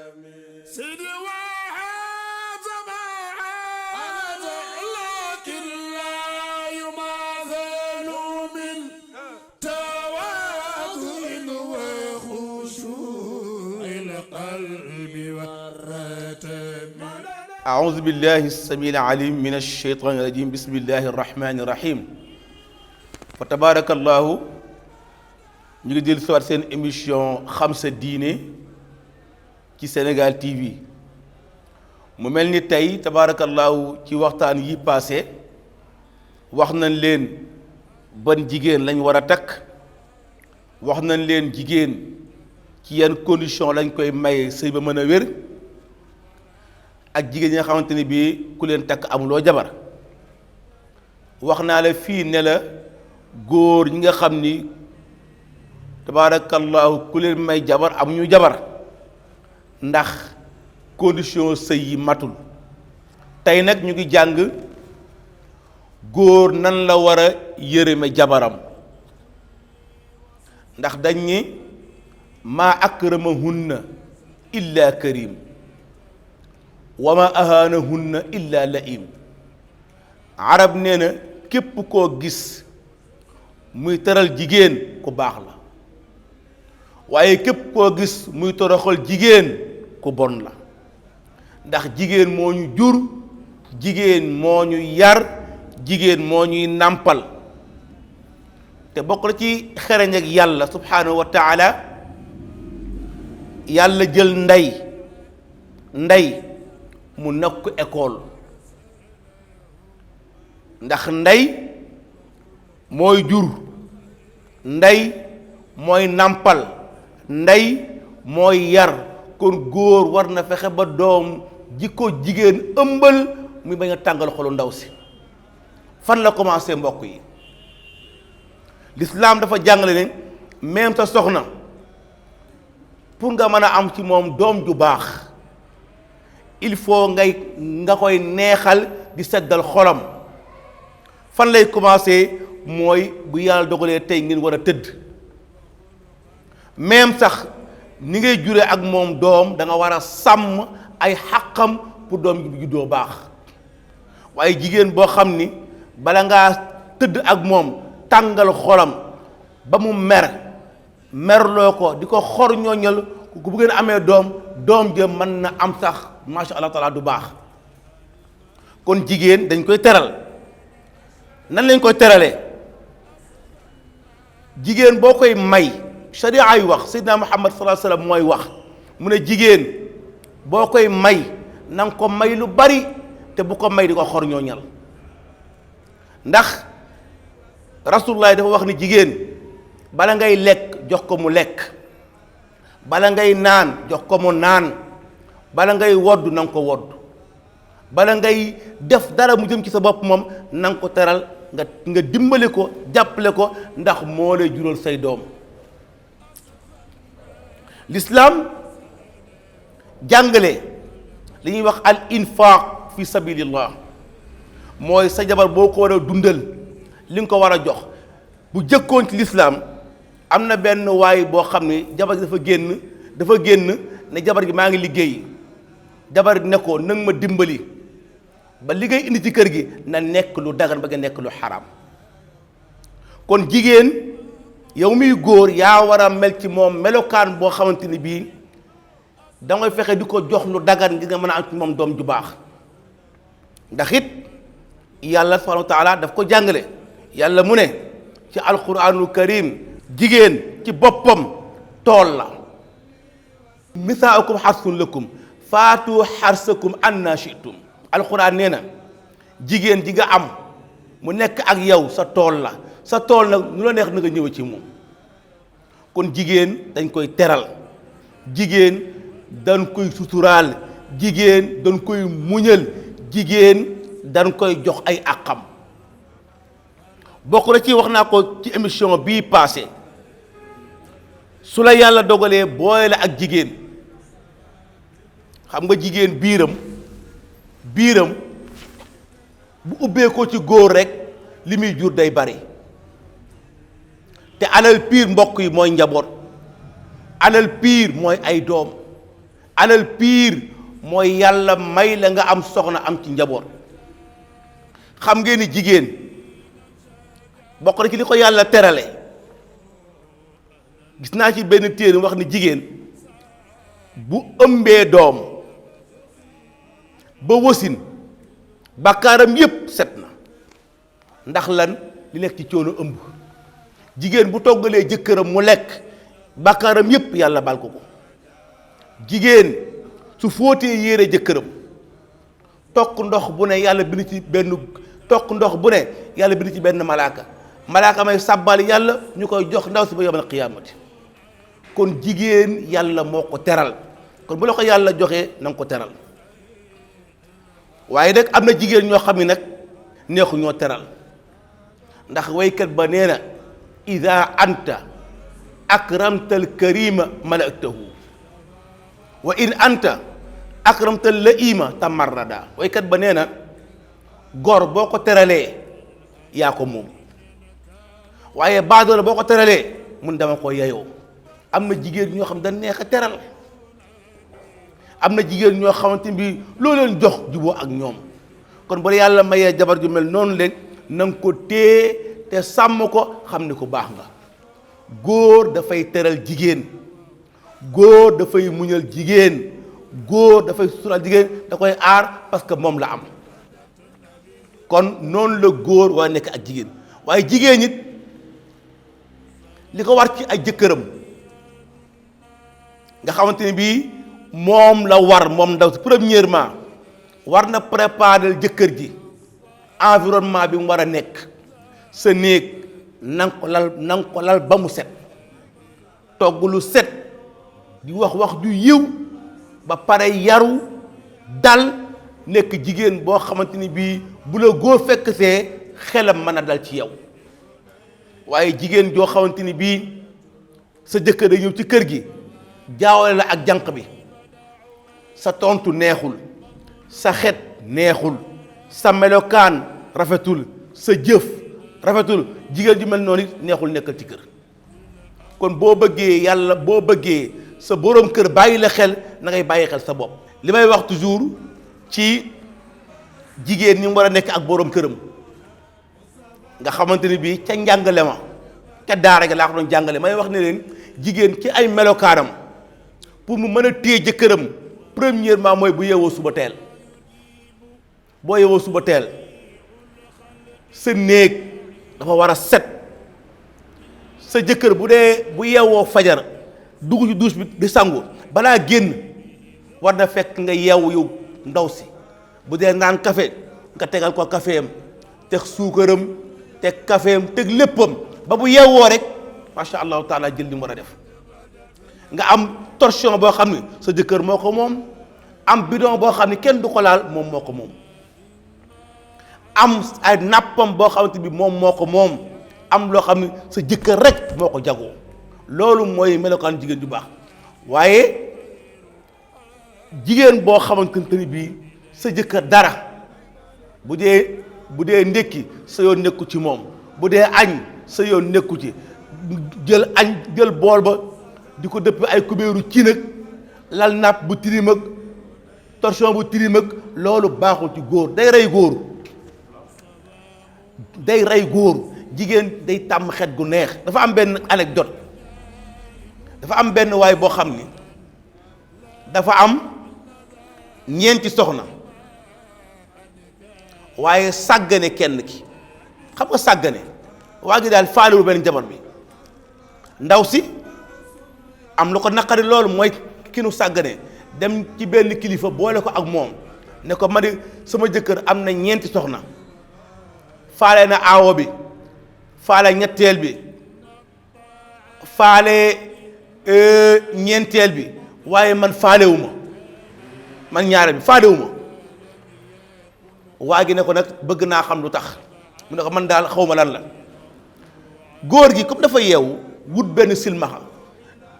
سيدي وهذا ما هذا لكن لا يماثل من تواضع وخشوع القلب والرتب. أعوذ بالله السميع العليم من الشيطان الرجيم. بسم الله الرحمن الرحيم. فتبارك الله. ñu ngi dellu si waat seen émission xam sa diine ci Sénégal TV mu mel ni tey tabaarakallaahu ci waxtaan yi passé wax nañ leen ban jigéen lañ war a takk wax nañ leen jigéen ci yan condition lañ koy maye sëy ba mën a wér ak jigéen ñi nga xamante ni bii ku leen takk amuloo jabar wax naa la fii ne la góor ñi nga xam ni tabaarakallaahu ku leen may jabar amuñu jabar ndax condition sëy yi matul tey nag ñu ngi jàng góor nan la war a yërëme jabaram ndax dañ ni maa akramahunna illa karim wa ma ahanahunna illa laim arab nee na képp koo gis muy teral jigéen ku baax la waaye képp koo gis muy toroxal jigéen ku bon la ndax jigéen moo ñu jur jigéen moo ñu yar jigéen moo ñuy nàmpal te bokk na ci xereñ ak yàlla subhaanahu wa taala yàlla jël ndey mu nekk école ndax ndey mooy jur ndey mooy nàmpal ndey mooy yar kon góor war na fexe ba doom ji ko jigéen ëmbal muy bañ a tàngal xolu ndaw si fan la commencé mbokk yi l'islam dafa jàngale ne même sa soxna pour nga mën a am ci moom doom ju baax il faut nga koy neexal di seddal xolam fan lay commencé mooy bu yàlla dogalee tey ngeen war a tëdd même sax ni ngay jure ak moom doom da nga war a sàmm ay xàqam pour doom ji bu juddoo baax waaye jigéen boo xam ni bala ngaa tëdd ak moom tàngal xolam ba mu merloo ko di ko xor ñooñal ku bu ngeen amee doom ja mën na am sax masha Allah taala du baax kon jigéen dañ koy teral nan lañ koy teralee jigéen boo koy may sharia ay wax Seydina Muhammad sallallahu alayhi wasallam mooy wax mu ne jigéen boo koy may na nga ko may lu bari te bu ko may di ko xor ñooñal ndax rasulullah dafa wax ni jigéen bala ngay lekk jox ko mu lekk bala ngay naan jox ko mu naan bala ngay wodd na nga ko wodd bala ngay def dara mu jëm ci sa bopp moom na nga ko teral nga dimbali ko jàppale ko ndax moo lay jural say doom l'islam jàngale li ñuy wax al infaq fi sabilillah mooy sa jabar boo ko war a dundal li nga ko war a jox bu jëkkoon ci l'islam am na benn waay boo xam ne jabar gi dafa génn ne jabar gi maa ngi liggéey jabar gi ne ko nang ma dimbali ba li ngay indi ci kër gi na nekk lu dagan ba nga nekk lu xaraam kon jigéen yow miy góor yaa war a mel ci moom melokaan boo xamante ni bii dangay fexe di ko jox lu dagan ngir nga mën a am ci moom doom ju baax ndax it yàlla subhanahu wa taala daf ko jàngale yàlla mu ne ci alquranul karim jigéen ci boppam tool la nisaaukum xarsun lakum faatu xarsakum anna shi'tum alquran nee na jigéen ji nga am mu nekk ak yow sa tool la sa tool nag nu la neex na nga ñëw ci moom kon jigéen dañ koy teral jigéen dañ koy suturaal jigéen dañ koy muñal jigéen dañ koy jox ay àqam bokk na ci wax naa ko ci émission bii passé su la yàlla dogalee booy la ak jigéen xam nga jigéen biiram bu ubbee ko ci góor rek li muy jur day bari te alal piir mbokk yi mooy njaboot alal piir mooy ay doom alal piir mooy yàlla may la nga am soxna am ci njaboot. xam ngeen ni jigéen bokk na ci li ko yàlla terale gis naa ci benn téere wax ni jigéen bu ëmbee doom ba wasin bàkkaaram yépp set na. ndax lan li nekk ci coono ëmb. jigéen bu toggalee jëkkëram mu lekk bàkkaaram yépp yàlla bal ko ko. jigéen su fóotee yére jëkkëram tokk ndox bu ne yàlla bind ci benn malaaka may sàbbal yàlla ñu koy jox ndaw si ba yawmal qiyaamati. kon jigéen yàlla moo ko teral kon bu la ko yàlla joxee na nga ko teral. waaye nag am na jigéen ñoo xam ne nag neexu ñoo teral ndax waykat ba nee na ida anta akramtal karima malaktahu wa in anta akramtal laima tamarrada. waykat ba nee na góor boo ko teralee yaa ko moom waaye baadoola boo ko teralee mun dama ko yeyoo. am na jigéen ñoo xam dañ neex a teral am na jigéen ñoo xamante bi loo leen jox juboo ak ñoom. kon bu yàlla mayee jabar ju mel noonu leen na nga ko téye te sàmm ko xam ne ko baax nga. góor dafay teral jigéen, góor dafay muñal jigéen, góor dafay sural jigéen, da koy aar parce que moom la am. kon noonu la góor war a nekk ak jigéen. waaye jigéen it li ko war ci ay jëkkëram nga xamante ni bii moom la war moom ndaw si premièrement war na préparer jëkkër ji environnement bi mu war a nekk. sa néeg na nga ko lal ba mu set, togg lu set, di wax ju yiw ba pare yaru dal nekk jigéen boo xamante ni bii bu la góor fekk see xelam mën a dal ci yow. waaye jigéen joo xamante ni bii sa jëkkër a ñëw ci kër gi jaawale la ak jànq bi, sa tontu neexul, sa xet neexul, sa melokaan rafetul, sa jëf rafetul, jigéen ju mel noonu it neexul nekkal ci kër. kon boo bëggee yàlla, boo bëggee sa boroom kër bàyyi la xel, na ngay bàyyi xel sa bopp. li may wax toujours ci jigéen ñi mu war a nekk ak boroom këram nga xamante ni bii ca njàngale ma ca daara ga laa ko doon jàngale, may wax ne leen jigéen ci ay melokaanam pour mu mën a téye jëkkëram premièrement mooy bu yeewoo suba teel. boo yeewoo suba teel sa néeg dafa war a set. sa jëkkër bu yeewoo fajar dugg ci douche bi di sangu balaa génn war na fekk nga yeewu yow ndaw si. bu dee naan café nga tegal ko caféem, teg suukaram, teg caféem, teg léppam ba bu yeewoo rek macha allahu taala jël li mu war a def. nga am torchon boo xam ne sa jëkkër moo ko moom, am bidon boo xam ne kenn du ko laal moom moo ko moom, am ay nappam boo xamante bi moom moo ko moom, am loo xam ne sa jëkkër rek moo ko jagoo. loolu mooy melokaan jigéen ju baax. waaye jigéen boo xamante ni bii sa jëkkër dara bu dee ndékki sa yoon nekku ci moom, bu dee añ sa yoon nekku ci, jël añ jël bool ba di ko dëpp ay kubéeru ci nag lal napp bu tilim ak torchon bu tilim ak loolu baaxul ci góor, day rey góor, day rey góor. jigéen day tàmm xet gu neex. dafa am benn anecdote, dafa am benn waay boo xam ni dafa am ñeenti soxna waaye sàggane kenn ki. xam nga sàggane waa gi daal faalewu benn jabar bi. ndaw si am lu ko naqari loolu mooy ki nu sàggane, dem ci benn kilifa boole ko ak moom ne ko ma di sama jëkkër am na ñeenti soxna, faale na aawo bi, faale ñetteel bi, faale ñeenteel bi, waaye man faalewuma, man ñaareel bi faalewuma. waa gi ne ko nag bëgg naa xam lu tax. mu ne ko man daal xawma lan la. góor gi comme dafa yeewu wut benn silmaxa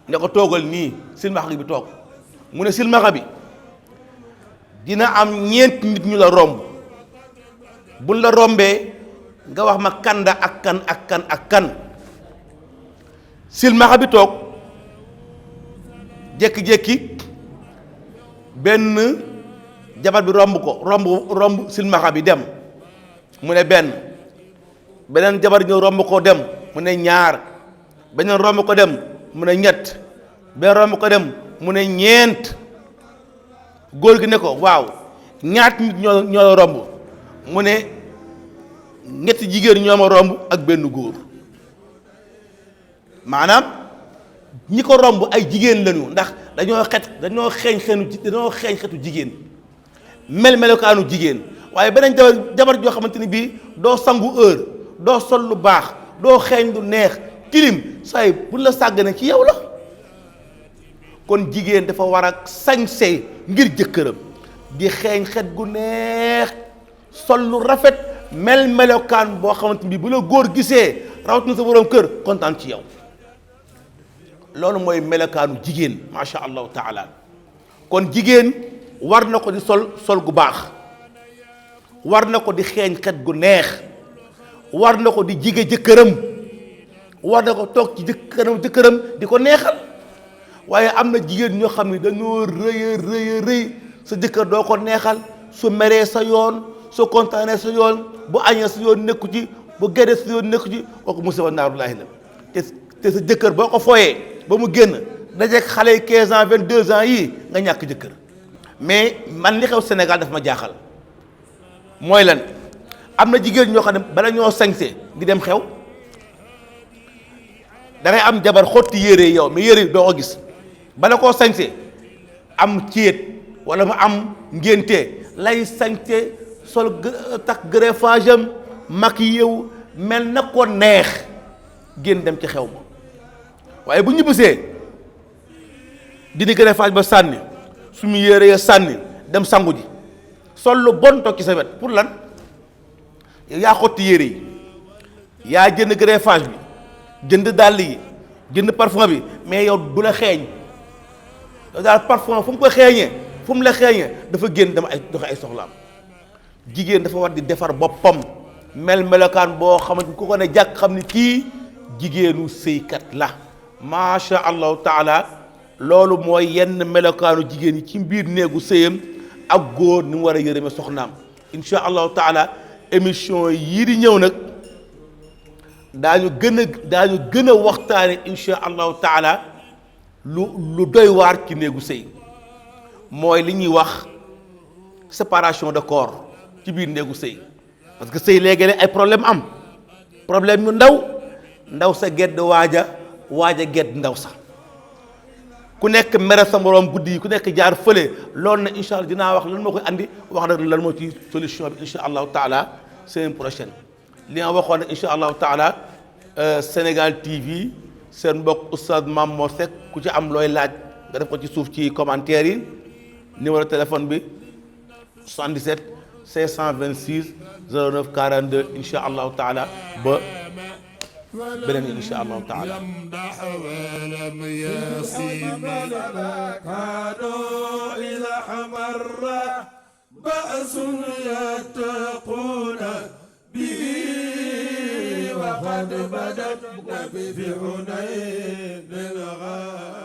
ne ko toogal nii, silmaxa bi toog. mu ne silmaxa bi dina am ñeenti nit ñu la romb, buñ la rombee nga wax ma kanda ak kan ak kan ak kan. silmaxa bi toog jékki-jékki benn jabar bi romb silmaxa bi dem mu ne benn, beneen jabar ñëw romb ko dem mu ne ñaar, beneen romb ko dem mu ne ñett, beneen romb ko dem mu ne ñeent. góor gi ne ko waaw ñaat nit ñoo la romb mu ne ñetti jigéen ñoo ma romb ak benn góor. maanaam ñi ko romb ay jigéen lañu ndax dañoo xeeñ xetu jigéen melokaanu jigéen. waaye beneen jabar joo xamante ni bii doo sangu heure, doo sol lu baax, doo xeeñ lu neex, tilim say buñ la sàggane ci yow la. kon jigéen dafa war a sañse ngir jëkkëram, di xeeñ xet gu neex, sol lu rafet, melokaan boo xamante ni bii bu la góor gisee rawatina sa borom kër kontaan ci yow. loolu mooy melokaanu jigéen macha allahu taala. kon jigéen war na ko di sol gu baax, war na ko di xeeñ xet gu neex, war na ko di jige jëkkëram, war na ko toog ci jëkkëram di ko neexal. waaye am na jigéen ñoo xam ne dañoo rëy sa jëkkër doo ko neexal, su meree sa yoon, su kontaanee sa yoon, bu añee sa yoon nekku ci, bu génnee sa yoon nekku ci, kooku musiba naarulaahi la. te sa jëkkër boo ko fooyee ba mu génn dajeeg xale yi 15 ans 22 ans yii nga ñàkk jëkkër. mais man li xew Sénégal daf ma jaaxal mooy lan, am na jigéen ñoo xam ne bala ñoo sañse di dem xew da ngay am jabar xotti yére yow mais yére doo ko gis, bala koo sañse am céet wala mu am ngénte lay sañse sol takk greffage am maquillé wu mel na ko neex génn dem ci xew ma. waaye bu ñibbisee dindi greffage ba sànni su mu yére ya sànni dem sangu ji sol lu bon toog ci sa wet pour lan. yow yaa xotti yére yi, yaa jënd greffage bi, jënd dàll yi, jënd parfum bi, mais yow du la xeeñ. yow daal parfum fu mu ko xeeñee, fu mu la xeeñee dafa génn dama doxe ay soxlaam. jigéen dafa war di defar boppam melokaan boo xamante ku ko ne jàkk xam ni kii jigéenu sëykat la macha allahu taala. loolu mooy yenn melokaanu jigéen yi ci biir néegu sëyam ak góor ni mu war a yërëme soxnaam. insha allahu taala émission yii di ñëw nag daañu gën a waxtaane insha allahu taala lu doy waar ci néegu sëy, mooy li ñuy wax séparation de corps ci biir néegu sëy. parce que sëy léegi ay problème am, problème yu ndaw sa gedd waaja gedd ndaw sa, ku nekk mere sa moroom guddi yi, ku nekk jaar fële. loolu na incha allah dinaa wax lan moo koy andi, wax nag lan moo ci solution bi incha allahu taala semaine prochaine. li nga waxoon nag incha allahu taala Sénégal TV seen mbokk oustaz Mame Mor Seck ku ci am looy laaj nga def ko ci suuf ci commentaire yi. numéro téléphone bi 77 526 09 42 incha allahu taala ba beneen incha allahu taala. ولم يصيب كانوا إذا حمر بأس يتقون به وقد بدت في حنين الغار.